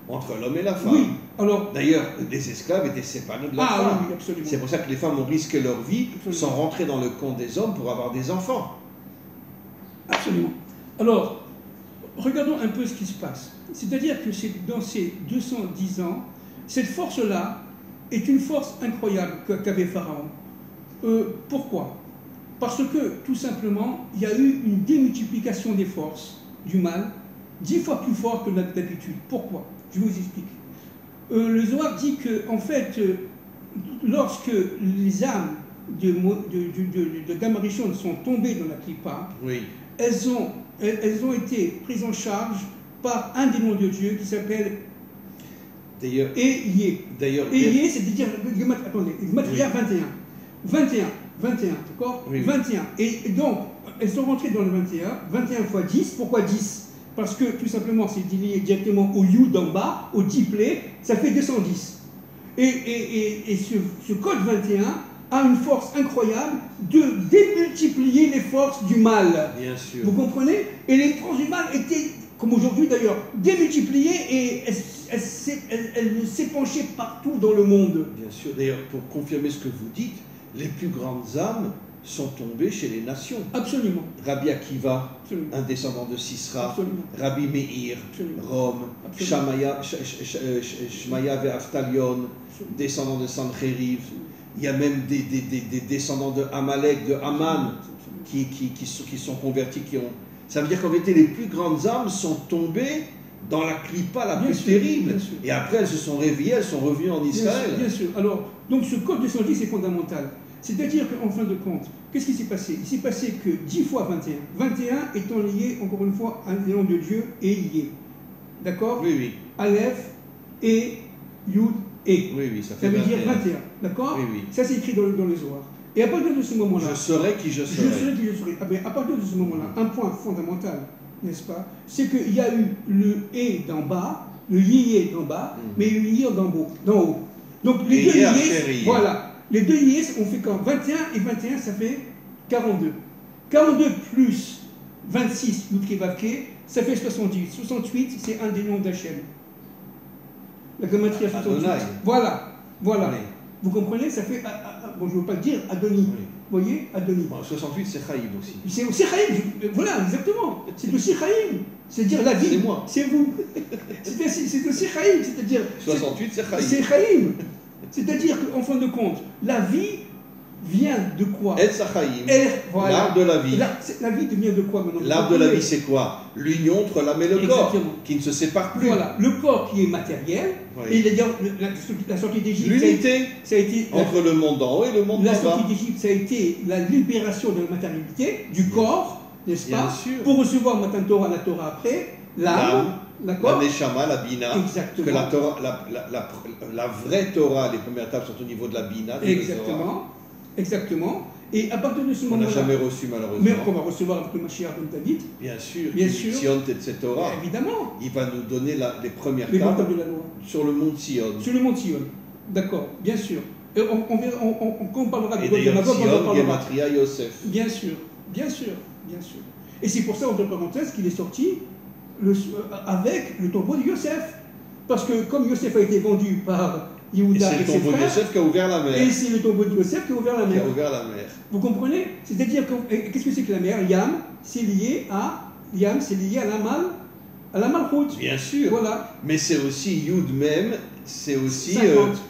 entre l'homme et la femme. Oui. Alors. D'ailleurs, les esclaves étaient séparés de la femme. Oui, absolument. C'est pour ça que les femmes ont risqué leur vie sans rentrer dans le camp des hommes pour avoir des enfants. Absolument. Alors, regardons un peu ce qui se passe. C'est-à-dire que dans ces 210 ans, cette force-là est une force incroyable qu'avait Pharaon. Pourquoi? Parce que, tout simplement, il y a eu une démultiplication des forces du mal, 10 fois plus fort que d'habitude. Pourquoi? Je vous explique. Le Zohar dit que, en fait, lorsque les âmes de Gamarichon sont tombées dans la Klippa, elles ont été prises en charge par un des noms de Dieu qui s'appelle Eyé. Eyé, c'est-à-dire, attendez, Gematria 21, d'accord? 21. Et donc, elles sont rentrées dans le 21 fois 10. Pourquoi 10? Parce que, tout simplement, c'est lié directement au Yud d'en bas, au diplé, ça fait 210. Et ce code 21 a une force incroyable de démultiplier les forces du mal. Bien sûr. Vous comprenez? Et les forces du mal étaient, comme aujourd'hui d'ailleurs, démultipliées et elles s'épanchaient partout dans le monde. Bien sûr. D'ailleurs, pour confirmer ce que vous dites, les plus grandes âmes sont tombées chez les nations. Absolument. Rabbi Akiva, absolument, un descendant de Sisra, absolument, Rabbi Meir, absolument, Rome, absolument, Shmaya Ve'Aftalion, descendant de Sancheriv. Il y a même des descendants de Amalek, de Haman, qui sont convertis, Ça veut dire qu'en vérité, les plus grandes âmes sont tombées dans la clipa la plus terrible. Et après, elles se sont réveillées, elles sont revenues en Israël. Bien sûr. Alors, donc ce code de 110 est fondamental. C'est-à-dire qu'en fin de compte, qu'est-ce qui s'est passé? Il s'est passé que 10 fois 21. 21 étant lié, encore une fois, à un nom de Dieu et lié. D'accord? Oui. Aleph, et, Yud, et. Oui, ça fait 21. Ça veut 21. dire 21. D'accord? Oui. Ça, c'est écrit dans le Zohar. Et à partir de ce moment-là... Je serai qui je serai. Je serai qui je serai. Ah bien, à partir de ce moment-là, un point fondamental, n'est-ce pas? C'est qu'il y a eu le et d'en bas, le yé d'en bas, mais le yé d'en haut. Donc les deux yés, voilà. Les deux yés, on fait quand 21 et 21, ça fait 42. 42 plus 26, Yudke, ça fait 68. 68, c'est un des noms d'Hachem. La Gematria 68. Voilà. Oui. Vous comprenez? Ça fait, bon, je ne veux pas le dire, Adoni. Oui. Vous voyez? Adoni. Bon, 68, c'est Chaïm aussi. C'est aussi Chaïm, voilà, exactement. C'est aussi Chaïm. C'est-à-dire la vie. C'est moi. C'est vous. C'est aussi Chaïm, c'est-à-dire... 68, c'est Chaïm. C'est Chaïm. C'est-à-dire qu'en fin de compte, la vie vient de quoi? Etz Hachaim, Voilà. l'arbre de la vie. La vie devient de quoi maintenant? L'arbre de la vie, c'est quoi? L'union entre l'âme et le corps, Exactement. qui ne se sépare plus. Voilà, le corps qui est matériel, Oui. et d'ailleurs la sortie d'Égypte, L'unité ça a été entre le monde d'en haut et le monde la d'en bas. sortie d'Égypte, ça a été la libération de la matérialité, du corps, n'est-ce Bien pas? sûr. Pour recevoir Matan Torah, la Torah après, l'âme, La d'accord? Neshama, la Bina. Exactement. Que la, Torah, la vraie Torah, les premières étapes sont au niveau de la Bina. Exactement, exactement. Et à partir de ce On n'a moment-là, jamais reçu malheureusement. mais qu'on va recevoir avec le Mashiach ben David, Bien sûr. Bien sûr. Sion Torah. évidemment, Il va nous donner les premières les tables tables de la loi. sur le mont Sion. Sur le mont Sion, d'accord, bien sûr. Et quand on parlera de Et Gog et d'ailleurs, Magog, on en Sion, parlera. Gematria, Yosef. Bien sûr, bien sûr, bien sûr. Et c'est pour ça, entre parenthèses, qu'il est sorti avec le tombeau de Yosef. Parce que comme Yosef a été vendu par Et Yehuda c'est et le ses tombeau de frères, Yosef qui a ouvert la mer. et c'est le tombeau de Yosef qui a ouvert la Qui mer. a ouvert la mer. Vous comprenez? C'est-à-dire, qu'est-ce que c'est que la mer? Yam, c'est lié à la Malchut. Bien sûr. Voilà. Mais c'est aussi Yud même, c'est aussi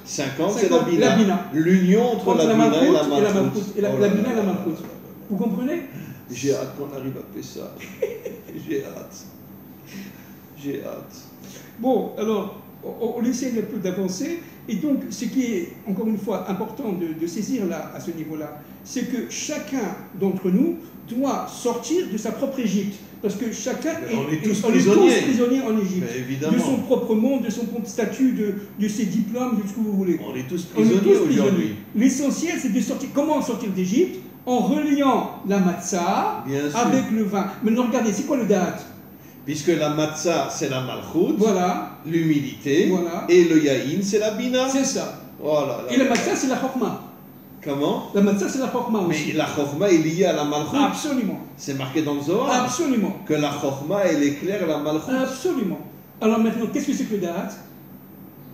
50. c'est la Bina. La Bina. L'union entre la Bina et la Malchut. Et la Bina et la Malchut. Vous comprenez? J'ai hâte qu'on arrive à Pessah. J'ai hâte. J'ai hâte. Bon, alors, on essaie un peu d'avancer. Et donc, ce qui est, encore une fois, important de saisir là, à ce niveau-là, c'est que chacun d'entre nous doit sortir de sa propre Égypte. Parce que chacun on est tous on prisonniers. est tous prisonniers en Égypte. Mais évidemment. De son propre monde, de son propre statut, de ses diplômes, de ce que vous voulez. On est tous On est prisonniers tous prisonniers. aujourd'hui. L'essentiel, c'est de sortir. Comment sortir d'Égypte? En reliant la matzah Bien sûr. avec le vin. Maintenant, regardez, c'est quoi le date? Puisque la matzah, c'est la malchut, Voilà, l'humilité, Voilà. et le yaïn, c'est la bina. c'est ça. Voilà. Et la matzah, c'est la chokma. Comment? La matzah, c'est la chokma aussi. Mais la chokma est liée à la malchut. Absolument. C'est marqué dans le Zohar. Absolument. Que la chokma, elle éclaire la malchut. Absolument. Alors maintenant, qu'est-ce que c'est que le date?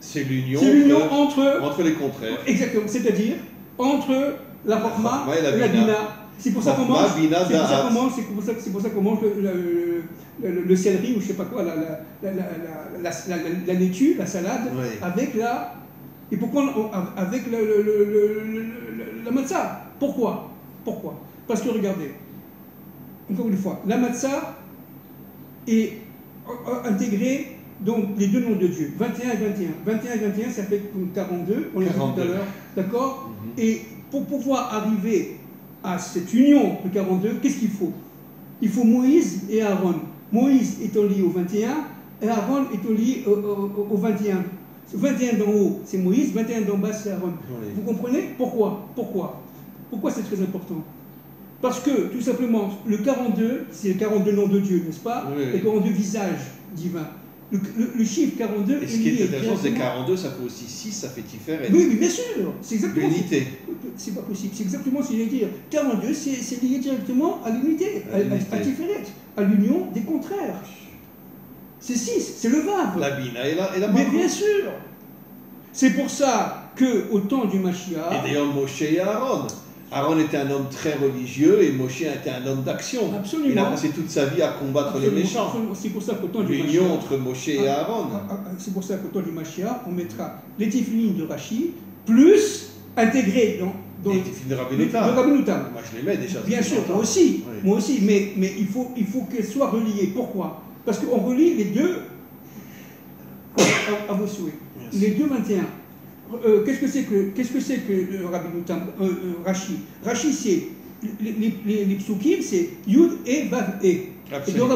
C'est l'union C'est l'union entre... entre les contraires. Exactement. C'est-à-dire, entre la chokma chokma et la et la bina. bina. C'est pour ça qu'on Chokma, mange... bina, C'est pour ça da'at. qu'on mange, c'est pour ça qu'on mange le céleri ou je sais pas quoi, la laitue, la salade, Oui. avec la... Et pourquoi avec la matzah? Pourquoi? Pourquoi? Parce que regardez, encore une fois, la matzah est intégrée donc les deux noms de Dieu, 21 et 21. 21 et 21, ça fait 42, on l'a dit tout à l'heure, d'accord? Et pour pouvoir arriver à cette union de 42, qu'est-ce qu'il faut? Il faut Moïse et Aaron. Moïse étant lié au 21 et Aaron étant lié au 21. 21 d'en haut, c'est Moïse, 21 d'en bas, c'est Aaron. Oui. Vous comprenez? Pourquoi? Pourquoi c'est très important? Parce que, tout simplement, le 42, c'est le 42 noms de Dieu, n'est-ce pas? Oui. Les 42 visages divins. Le chiffre 42 Et est ce qui est lié intéressant, c'est directement- 42, ça fait aussi 6, ça fait Tiferet. Oui, mais bien sûr, c'est exactement... L'unité. C'est pas possible, c'est exactement ce que je veux dire. 42, c'est lié directement à l'unité, à Tiferet, à l'union des contraires. C'est 6, c'est le Vav. La bina et la Mais malchut. bien sûr. C'est pour ça qu'au temps du Mashiach, Et d'ailleurs, Moshe et Aaron. Aaron était un homme très religieux et Moshe était un homme d'action. Absolument. Il a passé toute sa vie à combattre les méchants. absolument. C'est pour ça qu'au temps du L'union Mashiach, entre Moshe et Aaron. c'est pour ça qu'au temps du Mashiach, on mettra les téphilines de Rashi, plus intégrés dans Et Tifin de Rabbi le Notam. Rabbi Notam. Moi, je les mets déjà. Bien depuis sûr, longtemps. Oui. moi aussi, mais il faut qu'elles soient reliées. Pourquoi? Parce qu'on relie les deux à vos souhaits. Merci. Les deux 21. Qu'est-ce que c'est que le Rabbi Notam, Rashi? Rashi, c'est les psukim, c'est Yud et Vav et. Absolument.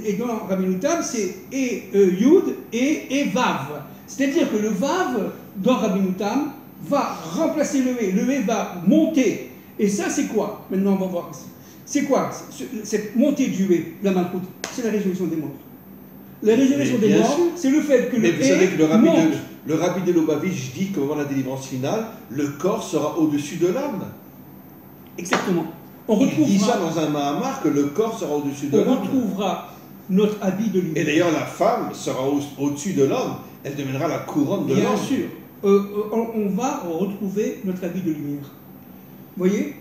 Et dans Rabbi Notam, c'est Yud et Vav. C'est-à-dire que le Vav, dans Rabbi Notam, va remplacer le E. Le E va monter. Et ça, c'est quoi? Maintenant, on va voir. C'est quoi cette montée du E, la Malchut? C'est la résurrection des morts. La résurrection Mais des bien morts, sûr. c'est le fait que Mais le vous savez que E monte. le rabbi de Lubavitch dit qu'au moment de la délivrance finale, le corps sera au-dessus de l'âme. Exactement. On Il dit ça retrouvera, dans un Mahamar, que le corps sera au-dessus de on l'âme. retrouvera notre habit de Et lumière. d'ailleurs, la femme sera au-dessus de l'homme. Elle deviendra la couronne de Bien l'homme. sûr. On va retrouver notre habit de lumière. Vous voyez?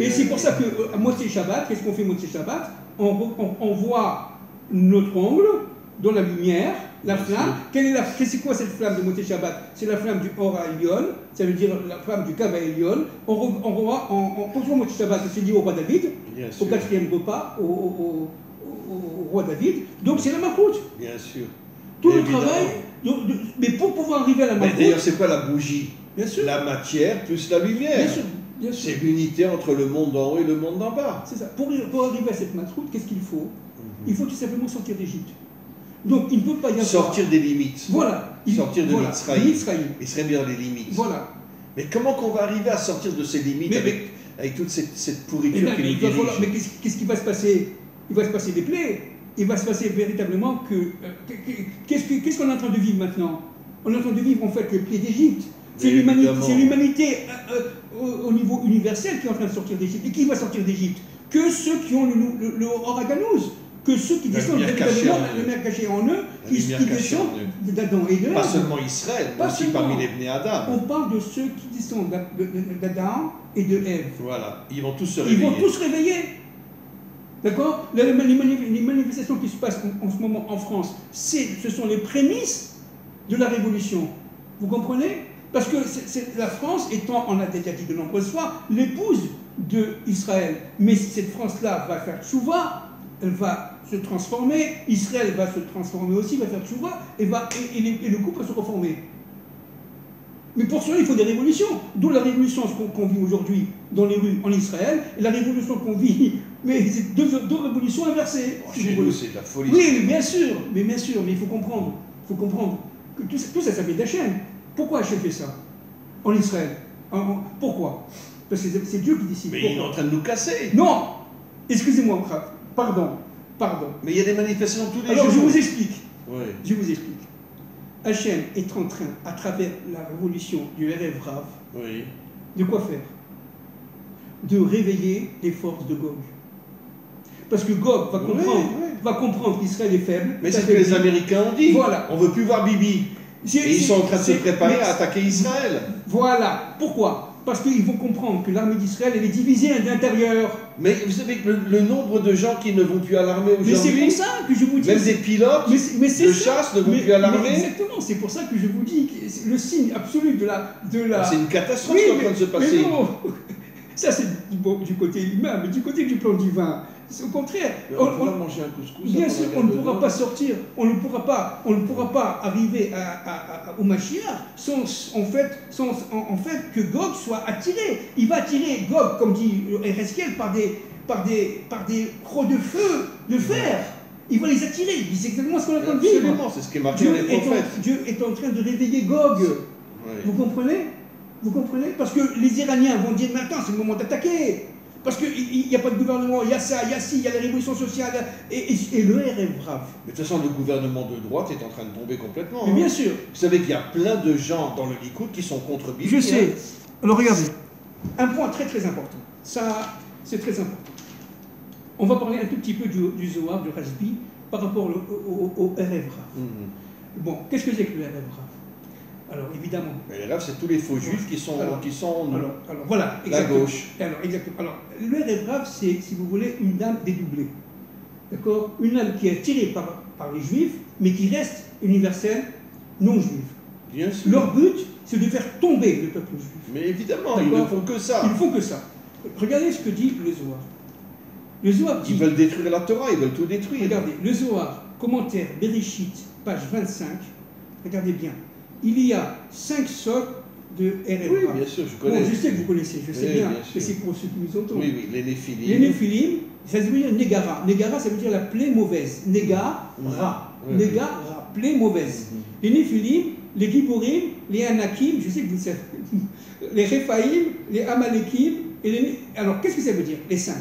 Et c'est pour ça que à Motzei Shabbat, qu'est-ce qu'on fait Motzei Shabbat? On voit notre ongle dans la lumière, la Bien flamme. sûr. C'est quoi cette flamme de Moté Shabbat? C'est la flamme du Or Elyon, ça veut dire la flamme du Kav Elyon. On voit en Moté Shabbat, c'est lié au roi David, Bien au sûr. 4e repas, au roi David. Donc c'est la Malchoute. Bien sûr. Tout le Évidemment. travail, mais pour pouvoir arriver à la Mais Malchoute, d'ailleurs, c'est quoi la bougie? bien sûr, La matière plus la lumière. bien sûr, bien sûr. C'est l'unité entre le monde d'en haut et le monde d'en bas. C'est ça. Pour arriver à cette Malchoute, qu'est-ce qu'il faut? Il faut tout simplement sortir d'Égypte. Donc il ne peut pas y avoir... Sortir des limites. Voilà. Sortir de voilà. Mitzrayim. Mitzrayim. Il serait bien les limites. Voilà. Mais comment qu'on va arriver à sortir de ces limites avec toute cette pourriture qui nous il va dirige? falloir- mais qu'est-ce qui va se passer? Il va se passer des plaies. Il va se passer véritablement que... qu'est-ce qu'on est en train de vivre maintenant? On est en train de vivre en fait les plaies d'Égypte. C'est Mais l'humanité au niveau universel qui est en train de sortir d'Égypte. Et qui va sortir d'Égypte? Que ceux qui ont le Oraganos, que ceux qui La descendent lumière véritablement, cachée en la eux. lumière cachée en eux, La qui lumière cachée descendent en eux. d'Adam et de Pas Ève. seulement Israël, mais Pas aussi seulement. parmi les Bnei Adam. On parle de ceux qui descendent d'Adam et de Ève. Voilà, ils vont tous se Ils réveiller. vont tous se réveiller. D'accord? Les manifestations qui se passent en ce moment en France, ce sont les prémices de la révolution. Vous comprenez? Parce que la France étant, on a déjà dit de nombreuses fois, l'épouse d'Israël. Mais cette France-là va faire tchouva, elle va se transformer, Israël va se transformer aussi, va faire tchouva, et le couple va se reformer. Mais pour cela, il faut des révolutions. D'où la révolution qu'on vit aujourd'hui dans les rues en Israël, et la révolution qu'on vit, mais c'est deux révolutions inversées. Oh, chez nous, c'est de la folie. Oui, mais bien sûr, mais il faut comprendre que tout ça, ça vient d'Hachem. Pourquoi Hachem fait ça en Israël? Pourquoi? Parce que c'est Dieu qui décide. Mais Pourquoi? il est en train de nous casser. Non, excusez-moi, pardon. Mais il y a des manifestations tous les Alors jours. je vous explique. Oui. Je vous explique. Hachem est en train, à travers la révolution du Erev Rav, Oui. de quoi faire? De réveiller les forces de Gog. Parce que Gog va comprendre qu'Israël est faible. Mais c'est ce que les Américains ont dit. Voilà. On ne veut plus voir Bibi. Et ils sont en train de se préparer à attaquer Israël. Voilà. Pourquoi? Parce qu'ils vont comprendre que l'armée d'Israël, elle est divisée à l'intérieur. Mais vous savez que le nombre de gens qui ne vont plus à l'armée Mais c'est aujourd'hui, pour ça que je vous dis... même des pilotes mais c'est de ça. chasse ne vont plus à l'armée. Exactement, c'est pour ça que je vous dis que c'est le signe absolu de la... C'est une catastrophe Oui, qui est en train de se passer. Mais non, ça c'est du côté humain, mais du côté du plan divin, c'est au contraire. On pourra manger un couscous. Bien sûr, on ne pourra pas sortir, on ne pourra pas arriver au Mashiach sans que Gog soit attiré. Il va attirer Gog, comme dit Eresquiel, par des crocs de feu, de fer. Il va les attirer. C'est exactement ce qu'on est en train de vivre. Absolument, c'est ce qui est marqué dans les prophètes. Dieu est en train de réveiller Gog. Oui. Vous comprenez? Vous comprenez? Parce que les Iraniens vont dire maintenant c'est le moment d'attaquer. Parce qu'il n'y a pas de gouvernement, il y a ça, il y a ci, il y a la révolution sociale, et le Erev Rav. Mais de toute façon, le gouvernement de droite est en train de tomber complètement. Mais bien sûr. Vous savez qu'il y a plein de gens dans le Likoud qui sont contre Bibi. Je sais. Alors regardez, un point très très important. Ça, c'est très important. On va parler un tout petit peu du Zohar, du Rashbi, par rapport au Erev Rav. Bon, qu'est-ce que c'est que le Erev Rav? Alors évidemment. Mais les rêves, c'est tous les faux juifs qui sont alors voilà, la gauche. Alors exactement. Alors le Erev Rav, c'est, si vous voulez, une âme dédoublée. D'accord? Une âme qui est tirée par les juifs, mais qui reste universelle, non juive. Bien sûr. Leur but, c'est de faire tomber le peuple juif. Mais évidemment, ils ne font que ça. Ils ne font que ça. Regardez ce que dit le Zohar. Le Zohar dit... Ils veulent détruire la Torah, ils veulent tout détruire. Regardez, le Zohar, commentaire Bereshit, page 25, regardez bien. Il y a 5 sortes de Erev Rav. Oui, bien sûr, je connais. Bon, je sais que vous connaissez, je sais bien, mais sûr. c'est pour ceux qui nous entendent. Oui, oui, les Néphilim. Les Néphilim, ça veut dire Négara. Négara, ça veut dire la plaie mauvaise. Négara, Négara, plaie mauvaise. Les Néphilim, les Giborim, les Anakim, je sais que vous savez, les Rephaïm, les Amalekim, et les... Alors, qu'est-ce que ça veut dire, les 5?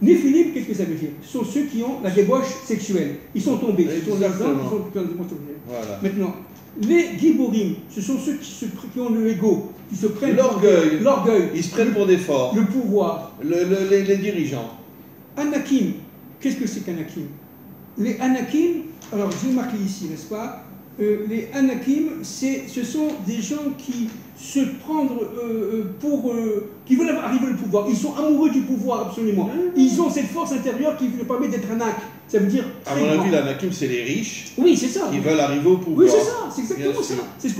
Néphilim, qu'est-ce que ça veut dire? Ce sont ceux qui ont la débauche sexuelle. Ils sont tombés. Ce sont les gens qui ont la débauche sexuelle. Voilà. Maintenant, les Giborim, ce sont ceux qui ont le ego, qui se prennent l'orgueil. L'orgueil. Ils se prennent pour des forts. Le pouvoir. Les dirigeants. Anakim, qu'est-ce que c'est qu'Anakim? Les Anakim, alors je vais marquer ici, n'est-ce pas? Les Anakim, ce sont des gens qui se prennent qui veulent arriver au pouvoir. Ils sont amoureux du pouvoir, absolument. Ils ont cette force intérieure qui leur permet d'être Anak. Ça veut dire À très mon grand. avis, l'Anakim, c'est les riches Oui, c'est ça. qui veulent arriver au pouvoir. Oui, c'est ça, c'est exactement Bien ça. sûr. C'est ce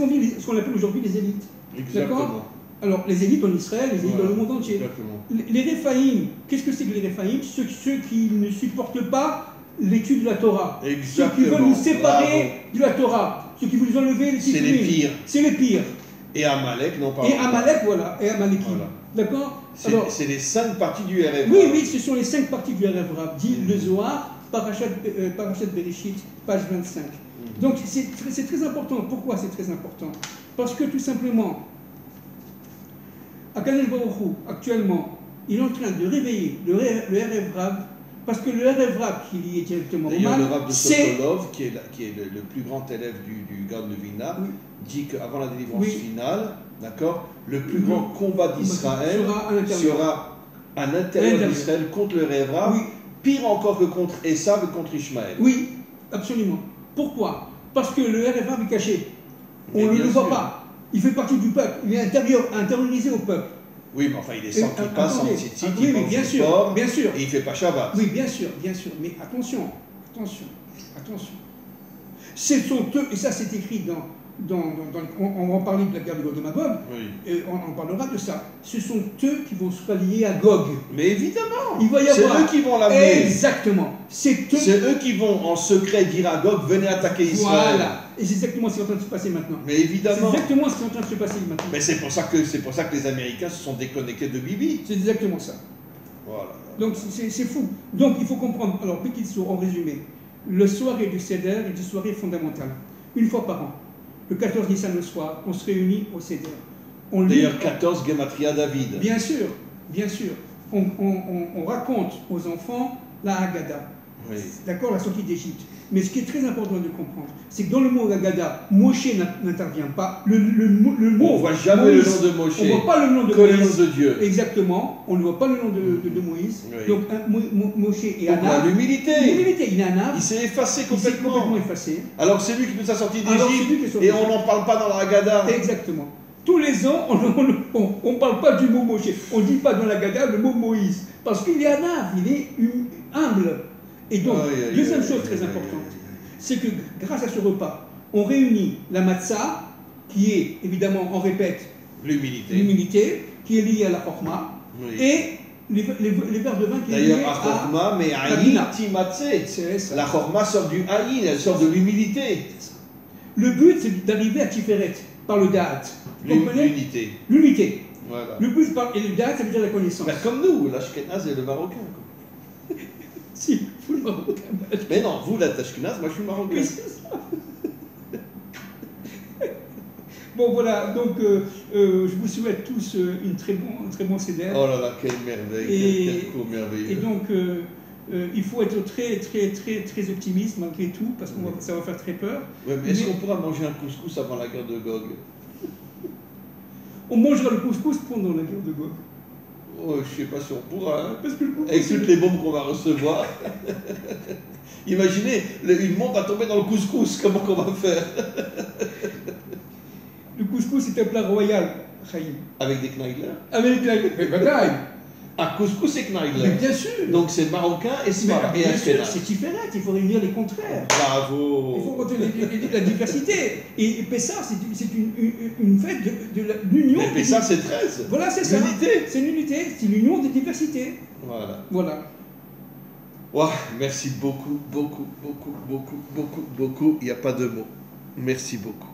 qu'on appelle aujourd'hui les élites. Exactement. Alors, les élites en Israël, les élites Voilà. dans le monde entier. Exactement. Les Réphaïm, qu'est-ce que c'est que les Réphaïm? Ceux qui ne supportent pas l'étude de la Torah. Exactement. Ceux qui veulent nous séparer Bravo. de la Torah. Ceux qui veulent nous enlever les C'est les pires. C'est les pires. Et Amalek, non pas. Et Amalek, voilà. Et Amalekim. Voilà. D'accord. Alors, C'est les 5 parties du RF. oui, ce sont les 5 parties du RF Rab, dit le Zohar, Parashat Bereshit, page 25. Donc c'est très important. Pourquoi c'est très important? Parce que tout simplement, Akadosh Baruch Hu, actuellement, il est en train de réveiller le RF Rab, parce que le RF Rab qui est lié directement au D'ailleurs, le mal, Rav de c'est... Sokolov, qui est le plus grand élève du Gaon de Vilna, Oui. dit qu'avant la délivrance Oui. finale, d'accord, le plus grand combat d'Israël sera à l'intérieur d'Israël contre le Révra, Oui. pire encore que contre Esav et contre Ishmaël. Oui, absolument. Pourquoi? Parce que le RF Rab est caché. On ne bien le voit sûr. pas. Il fait partie du peuple. Il est intériorisé au peuple. Oui, mais enfin, il est sans kippa, sans Attendez. tzitzit, Oui, il mais mange bien du sûr, porc, bien sûr. et il ne fait pas Shabbat. Oui, bien sûr. Mais attention. Ce sont eux, et ça c'est écrit on va en parler de la guerre de Gog et Magog, Oui. et on parlera de ça. Ce sont eux qui vont se rallier à Gog. Mais évidemment, Il va y c'est avoir... eux qui vont l'amener. Exactement. C'est eux qui vont en secret dire à Gog, venez attaquer Israël. Voilà. Et c'est exactement ce qui est en train de se passer maintenant. Mais C'est évidemment. exactement ce qui est en train de se passer maintenant. Mais c'est pour ça que les Américains se sont déconnectés de Bibi. C'est exactement ça. Voilà. Donc c'est fou. Donc il faut comprendre. Alors, petite source, en résumé, le soirée du Seder est une soirée fondamentale. Une fois par an, le 14 Nissan le soir, on se réunit au Seder. D'ailleurs, 14 Gematria David. Bien sûr. On raconte aux enfants la Haggadah. Oui. D'accord, la sortie d'Égypte. Mais ce qui est très important de comprendre, c'est que dans le mot Haggadah, Moshe n'intervient pas. Le mot On ne voit jamais Moïse, le nom de Moshe. on ne voit pas le nom de que Moïse. le nom de Dieu. Exactement, on ne voit pas le nom de Moïse. Oui. Donc Moshe est Pourquoi Anav. l'humilité. L'humilité, il est Anav. Il s'est effacé Il s'est complètement. complètement effacé. Alors c'est lui qui nous a sortis Alors, c'est lui qui est d'Égypte sorti et on n'en parle pas dans la Haggadah. Exactement. Tous les ans, on ne parle pas du mot Moshe. On ne dit pas dans la Haggadah le mot Moïse. Parce qu'il est Anav, il est humble. Et donc, deuxième chose très importante, c'est que grâce à ce repas, on réunit la matzah, qui est évidemment, on répète, l'humilité, qui est liée à la chorma, Oui. et les verres de vin qui est lié D'ailleurs, à chorma, mais la aïn bina. timatzeh. C'est ça. La chorma sort du aïn, elle sort de l'humilité. Le but, c'est d'arriver à Tiferet, par le da'at. Vous comprenez? L'unité. L'unité. Voilà. Le but, et le da'at, ça veut dire la connaissance. Ben, comme nous, l'Ashkenaz et le Marocain. Quoi. Si, vous le Marocain. Mais non, vous, l'Ashkenaz, moi je suis Marocain. Oui, c'est ça. Bon, voilà, donc je vous souhaite tous un très bon Seder. Oh là là, quelle merveille, quel cours merveilleux. Et donc, il faut être très optimiste malgré tout, parce que ça va faire très peur. Ouais, mais est-ce qu'on pourra manger un couscous avant la guerre de Gog? On mangera le couscous pendant la guerre de Gog. Oh, je ne sais pas si on pourra, hein. Parce que le couscous, Avec toutes les bombes qu'on va recevoir. Imaginez, une bombe va tomber dans le couscous, comment qu'on va faire? Le couscous est un plat royal, Chaim. Avec des knaigler? Avec la bataille. Ah, couscous et Mais knaigler. bien sûr. Donc c'est marocain et Mais smart et bien sûr, ashkenaz. c'est Tiferet, il faut réunir les contraires. Bravo. Il faut compter la diversité. Et Pessah, c'est une fête de l'union. Mais Pessah, c'est 13. Voilà, c'est ça. L'unité. C'est l'unité, c'est l'union des diversités. Voilà. Voilà. Ouais, merci beaucoup. Il n'y a pas de mots. Merci beaucoup.